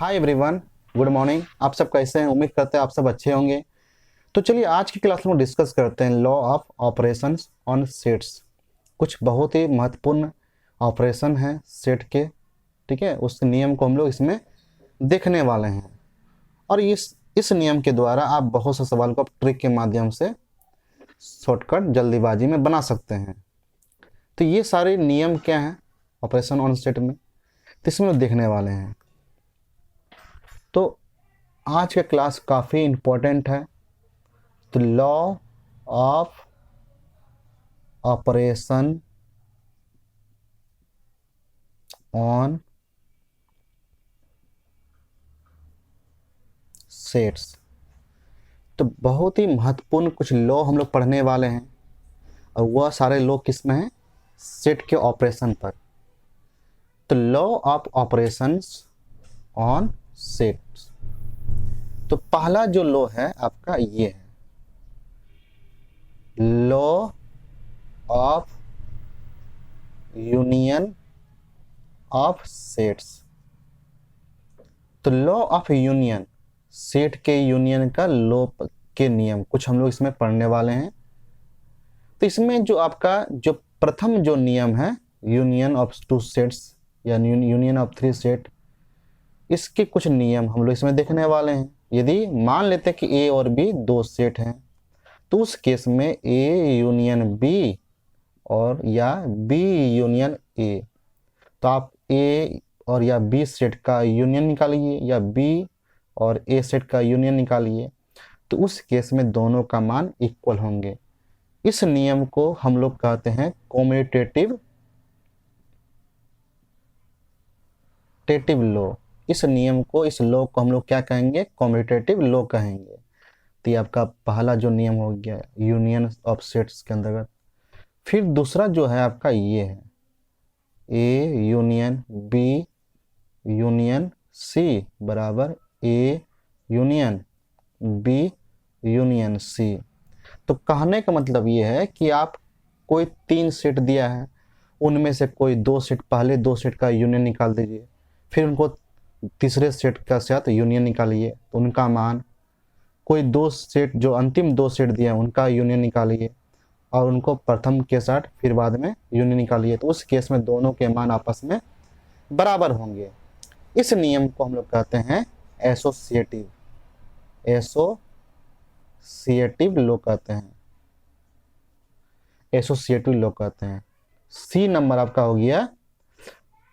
Hi everyone, good morning. आप सब कैसे हैं? उम्मीद करते हैं आप सब अच्छे होंगे। तो चलिए आज की क्लास में डिस्कस करते हैं law of operations on sets. कुछ बहुत ही महत्वपूर्ण ऑपरेशन हैं सेट के, ठीक है। उस नियम को हम लोग इसमें देखने वाले हैं और इस नियम के द्वारा आप बहुत से सवाल को ट्रिक के माध्यम से शॉर्टकट जल्दीबाजी में बना सकते हैं। तो ये सारे नियम क्या हैं ऑपरेशन ऑन सेट में, तो इसमें लोग देखने वाले हैं। तो आज का क्लास काफ़ी इम्पोर्टेंट है। तो law of operation on sets, तो बहुत ही महत्वपूर्ण कुछ लॉ हम लोग पढ़ने वाले हैं और वह सारे लॉ किस में हैं? सेट के ऑपरेशन पर। तो law of operations on sets, तो पहला जो लॉ है आपका ये है law of union of sets. तो लॉ ऑफ यूनियन, सेट के यूनियन का लॉ के नियम कुछ हम लोग इसमें पढ़ने वाले हैं। तो इसमें जो आपका जो प्रथम जो नियम है यूनियन ऑफ टू सेट्स या यूनियन ऑफ थ्री सेट, इसके कुछ नियम हम लोग इसमें देखने वाले हैं। यदि मान लेते हैं कि ए और बी दो सेट हैं, तो उस केस में ए यूनियन बी और या बी यूनियन ए, तो आप ए और या बी सेट का यूनियन निकालिए या बी और ए सेट का यूनियन निकालिए, तो उस केस में दोनों का मान इक्वल होंगे। इस नियम को हम लोग कहते हैं कॉम्यूटेटिव लॉ। इस नियम को, इस लॉ को हम लोग क्या कहेंगे? कॉम्यूटेटिव लॉ कहेंगे। तो ये आपका पहला जो नियम हो गया यूनियन ऑफ सेट्स के अंतर्गत। फिर दूसरा जो है आपका ये है A union B union C बराबर A union B union C. तो कहने का मतलब ये है कि आप कोई तीन सेट दिया है, उनमें से कोई दो सेट, पहले दो सेट का यूनियन निकाल दीजिए, फिर उनको तीसरे सेट का साथ यूनियन निकालिए, तो उनका मान, कोई दो सेट जो अंतिम दो सेट दिया है उनका यूनियन निकालिए और उनको प्रथम के साथ फिर बाद में यूनियन निकालिए, तो उस केस में दोनों के मान आपस में बराबर होंगे। इस नियम को हम लोग कहते हैं एसोसिएटिव लॉ कहते हैं। एसोसिएटिव लॉ कहते हैं। सी नंबर आपका हो गया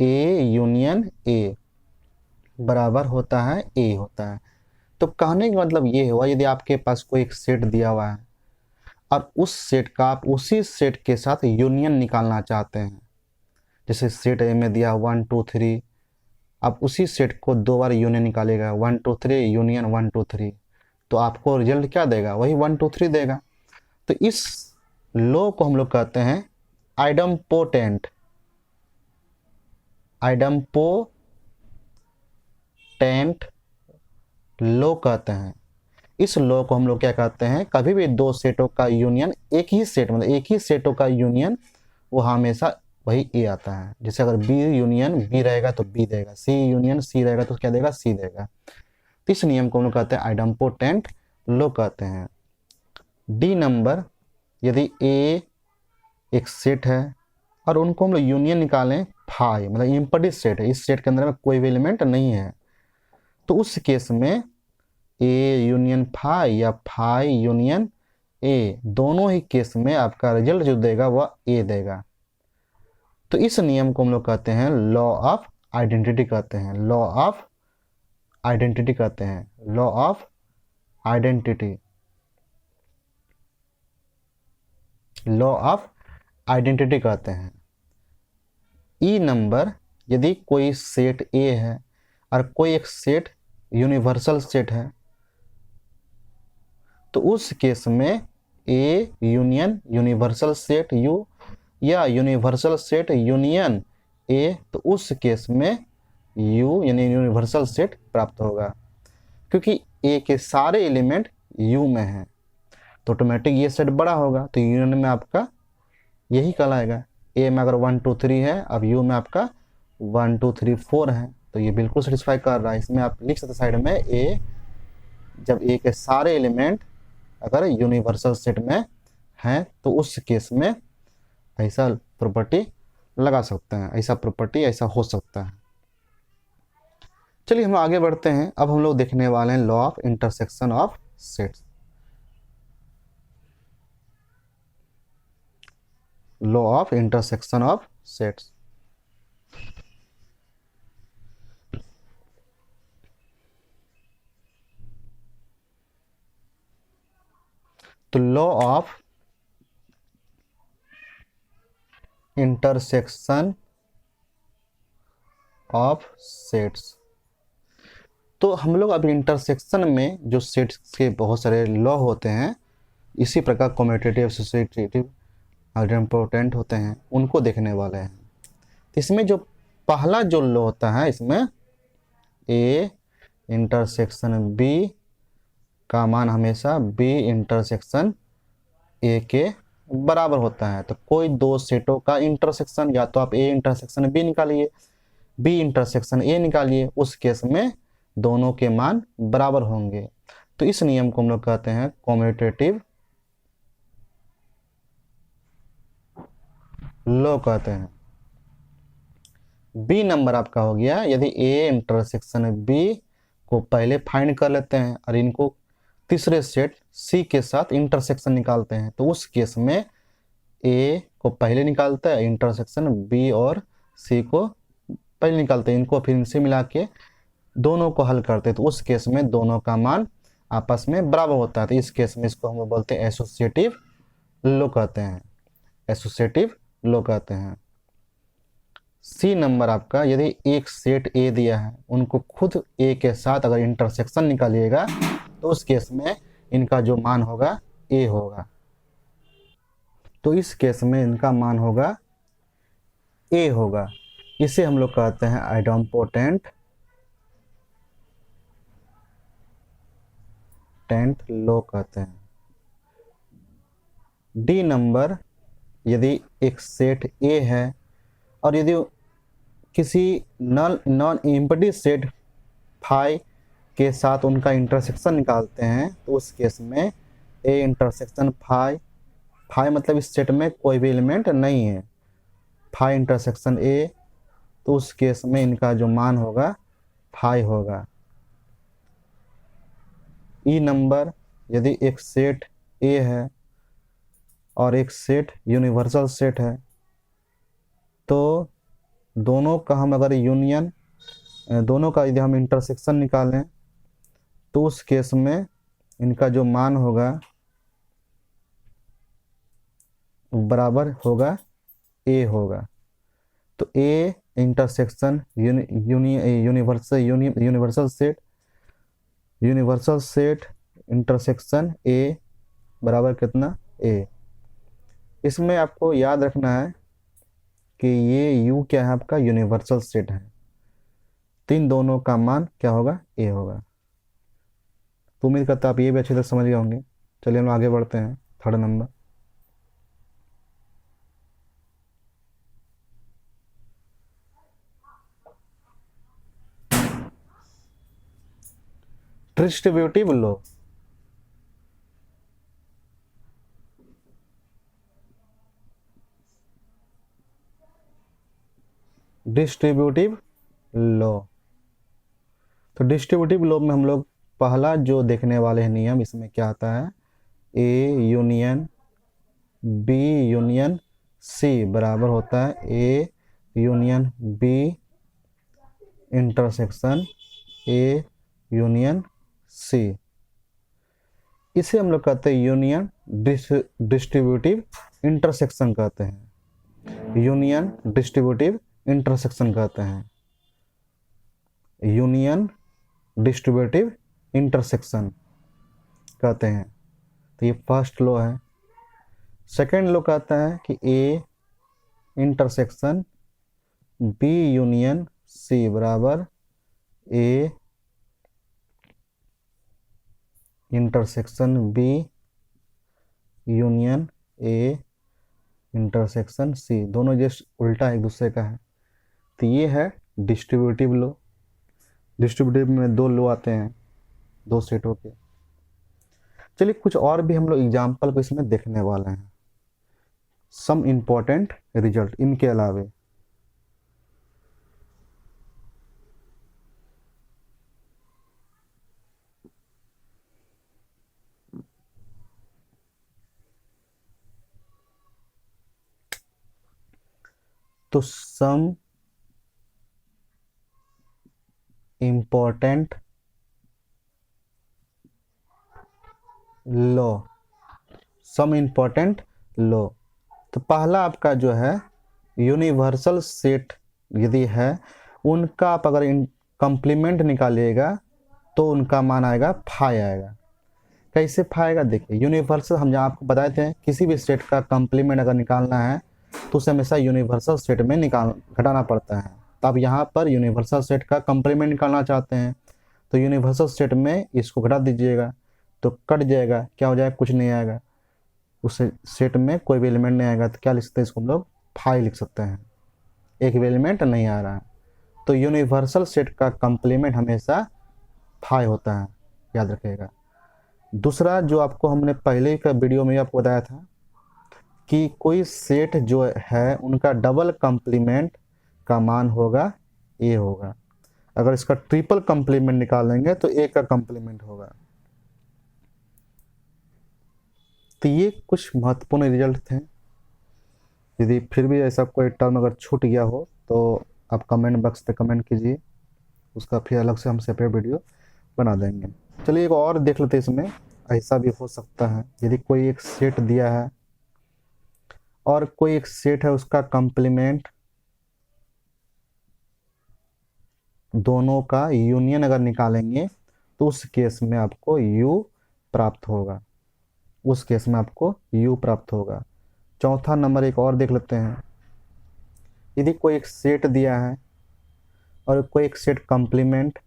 ए यूनियन ए बराबर होता है ए होता है। तो कहने का मतलब ये हुआ, यदि आपके पास कोई एक सेट दिया हुआ है और उस सेट का आप उसी सेट के साथ यूनियन निकालना चाहते हैं, जैसे सेट ए में दिया 1 2 3, आप उसी सेट को दो बार यूनियन निकालेगा 1 2 3 यूनियन 1 2 3, तो आपको रिजल्ट क्या देगा? वही 1 2 3 देगा। तो इस लॉ को हम लोग कहते हैं आइडम्पोटेंट लॉ कहते हैं। इस लॉ को हम लोग क्या कहते हैं? कभी भी दो सेटों का यूनियन, एक ही सेट मतलब एक ही सेटों का यूनियन, वो हमेशा वही ए आता है। जैसे अगर बी यूनियन बी रहेगा तो बी देगा, सी यूनियन सी रहेगा तो क्या देगा? सी देगा। तो इस नियम को हम लोग कहते हैं आइडम्पोटेंट लॉ कहते हैं। डी नंबर, यदि ए एक सेट है और उनको हम लोग यूनियन निकालें फाई, मतलब इम्पडी सेट है, इस सेट के अंदर में कोई भी एलिमेंट नहीं है, तो उस केस में ए यूनियन फाई या फाई यूनियन ए, दोनों ही केस में आपका रिजल्ट जो देगा वह ए देगा। तो इस नियम को हम लोग कहते हैं लॉ ऑफ आइडेंटिटी कहते हैं। लॉ ऑफ आइडेंटिटी कहते हैं। Law of identity, law of identity कहते हैं। ई नंबर, यदि कोई सेट ए है और कोई एक सेट यूनिवर्सल सेट है, तो उस केस में A union universal set you या यूनिवर्सल सेट यूनियन ए, तो उस केस में यू यानी यूनिवर्सल सेट प्राप्त होगा, क्योंकि ए के सारे एलिमेंट यू में हैं, तो ऑटोमेटिक ये सेट बड़ा होगा, तो यूनियन में आपका यही कहलाएगा। ए में अगर 1 2 3 है, अब यू में आपका 1 2 3 4 है, तो ये बिल्कुल सेटिस्फाई कर रहा है। इसमें आप लिख सकते साइड में ए, जब ए के सारे एलिमेंट अगर यूनिवर्सल सेट में हैं तो उस केस में ऐसा प्रॉपर्टी लगा सकते हैं, ऐसा प्रॉपर्टी ऐसा हो सकता है। चलिए हम आगे बढ़ते हैं। अब हम लोग देखने वाले हैं law of intersection of sets. Law of intersection of sets. तो law of intersection of sets, तो हम लोग अब इंटरसेक्शन में जो सेट्स के बहुत सारे लॉ होते हैं, इसी प्रकार कम्यूटेटिव, एसोसिएटिव, आइडेंटिपोटेंट होते हैं, उनको देखने वाले हैं। तो इसमें जो पहला जो लॉ होता है, इसमें ए इंटरसेक्शन बी का मान हमेशा बी इंटरसेक्शन ए के बराबर होता है। तो कोई दो सेटों का इंटरसेक्शन, या तो आप ए इंटरसेक्शन बी निकालिए, बी इंटरसेक्शन ए निकालिए, उस केस में दोनों के मान बराबर होंगे। तो इस नियम को हम लोग कहते हैं कम्यूटेटिव लॉ कहते हैं। बी नंबर आपका हो गया, यदि ए इंटरसेक्शन बी को पहले फाइंड कर लेते हैं और इनको तीसरे सेट सी के साथ इंटरसेक्शन निकालते हैं, तो उस केस में ए को पहले निकालता है इंटरसेक्शन बी और सी को पहले निकालते हैं, इनको फिर इनसे मिला के दोनों को हल करते हैं, तो उस केस में दोनों का मान आपस में बराबर होता है। तो इस केस में इसको हम बोलते हैं एसोसिएटिव लॉ कहते हैं, एसोसिएटिव लॉ कहते हैं। सी नंबर आपका, यदि एक सेट ए दिया है, उनको खुद ए के साथ अगर इंटरसेक्शन निकालिएगा तो उस केस में इनका जो मान होगा ए होगा। तो इस केस में इनका मान होगा ए होगा। इसे हम लोग कहते हैं आइडेंटिपोटेंट लॉ कहते हैं। डी नंबर, यदि एक सेट ए है और यदि किसी नॉन एम्प्टी सेट फाई के साथ उनका इंटरसेक्शन निकालते हैं, तो उस केस में ए इंटरसेक्शन फाई, फाई मतलब इस सेट में कोई भी एलिमेंट नहीं है, फाई इंटरसेक्शन ए, तो उस केस में इनका जो मान होगा फाई होगा। ई नंबर, यदि एक सेट ए है और एक सेट यूनिवर्सल सेट है, तो दोनों का हम अगर यूनियन, दोनों का यदि हम इंटरसेक्शन निकालें तो उस केस में इनका जो मान होगा बराबर होगा ए होगा। तो A intersection universal set intersection A बराबर कितना ए। इसमें आपको याद रखना है कि ये यू क्या है आपका यूनिवर्सल सेट है, तो इन दोनों का मान क्या होगा ए होगा। तो उम्मीद करता आप ये भी अच्छी तरह समझ गए होंगे। चलिए हम आगे बढ़ते हैं। Third number, distributive law. Distributive law, तो डिस्ट्रीब्यूटिव लॉ में हम लोग पहला जो देखने वाले हैं नियम, इसमें क्या आता है, A union B union C बराबर होता है A union B intersection A union C. इसे हम लोग कहते हैं यूनियन डिस्ट्रीब्यूटिव इंटरसेक्शन कहते हैं, यूनियन डिस्ट्रीब्यूटिव इंटरसेक्शन कहते हैं, यूनियन डिस्ट्रीब्यूटिव इंटरसेक्शन कहते हैं। तो ये फर्स्ट लॉ है। सेकेंड लॉ कहता है कि A intersection B union C बराबर A intersection B union A intersection C, दोनों जस्ट उल्टा एक दूसरे का है। तो ये है डिस्ट्रीब्यूटिव लॉ। डिस्ट्रीब्यूटिव में 2 लॉ आते हैं 2 सेटों के। चलिए कुछ और भी हम लोग एग्जाम्पल को इसमें देखने वाले हैं, सम इम्पोर्टेंट रिजल्ट इनके अलावे। तो some important law, some important law. तो पहला आपका जो है यूनिवर्सल सेट यदि है, उनका आप अगर कंप्लीमेंट निकालिएगा तो उनका मान आएगा फाई आएगा। कैसे फाई आएगा देखिए, यूनिवर्सल हम जहाँ आपको बताए थे किसी भी सेट का कंप्लीमेंट अगर निकालना है तो उसे हमेशा यूनिवर्सल सेट में घटाना पड़ता है। तो आप यहाँ पर यूनिवर्सल सेट का कंप्लीमेंट निकालना चाहते हैं तो यूनिवर्सल सेट में इसको घटा दीजिएगा तो कट जाएगा, क्या हो जाएगा, कुछ नहीं आएगा, उस सेट में कोई भी एलिमेंट नहीं आएगा। तो क्या लिख सकते हैं, इसको हम लोग फाई लिख सकते हैं, एक भी एलिमेंट नहीं आ रहा है। तो यूनिवर्सल सेट का कंप्लीमेंट हमेशा फाई होता है, याद रखिएगा। दूसरा जो आपको हमने पहले का वीडियो में आपको बताया था कि कोई सेट जो है उनका डबल कंप्लीमेंट का मान होगा ए होगा। अगर इसका ट्रिपल कंप्लीमेंट निकालेंगे तो ए का कंप्लीमेंट होगा। तो ये कुछ महत्वपूर्ण रिजल्ट थे। यदि फिर भी ऐसा कोई टर्म अगर छूट गया हो तो आप कमेंट बॉक्स पे कमेंट कीजिए, उसका फिर अलग से हम सेपरेट वीडियो बना देंगे। चलिए एक और देख लेते हैं, इसमें ऐसा भी हो सकता है यदि कोई एक सेट दिया है और कोई एक सेट है उसका कंप्लीमेंट दोनों का यूनियन अगर निकालेंगे तो उस केस में आपको u प्राप्त होगा, उस केस में आपको u प्राप्त होगा। चौथा नंबर एक और देख लेते हैं, यदि कोई एक सेट दिया है और कोई एक सेट कंप्लीमेंट,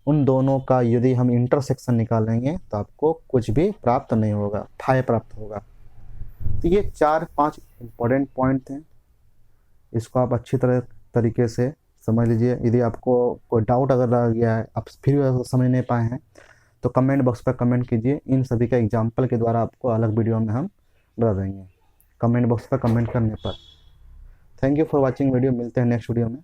उन दोनों का यदि हम इंटरसेक्शन निकालेंगे तो आपको कुछ भी प्राप्त नहीं होगा, फाई प्राप्त होगा। तो ये 4-5 इम्पोर्टेंट पॉइंट थे, इसको आप अच्छी तरीके से समझ लीजिए। यदि आपको कोई डाउट अगर रह गया है, आप फिर भी समझ नहीं पाए हैं, तो कमेंट बॉक्स पर कमेंट कीजिए, इन सभी का एग्जाम्पल के द्वारा आपको अलग वीडियो में हम बता देंगे, कमेंट बॉक्स पर कमेंट करने पर। Thank you for watching video, मिलते हैं नेक्स्ट वीडियो में।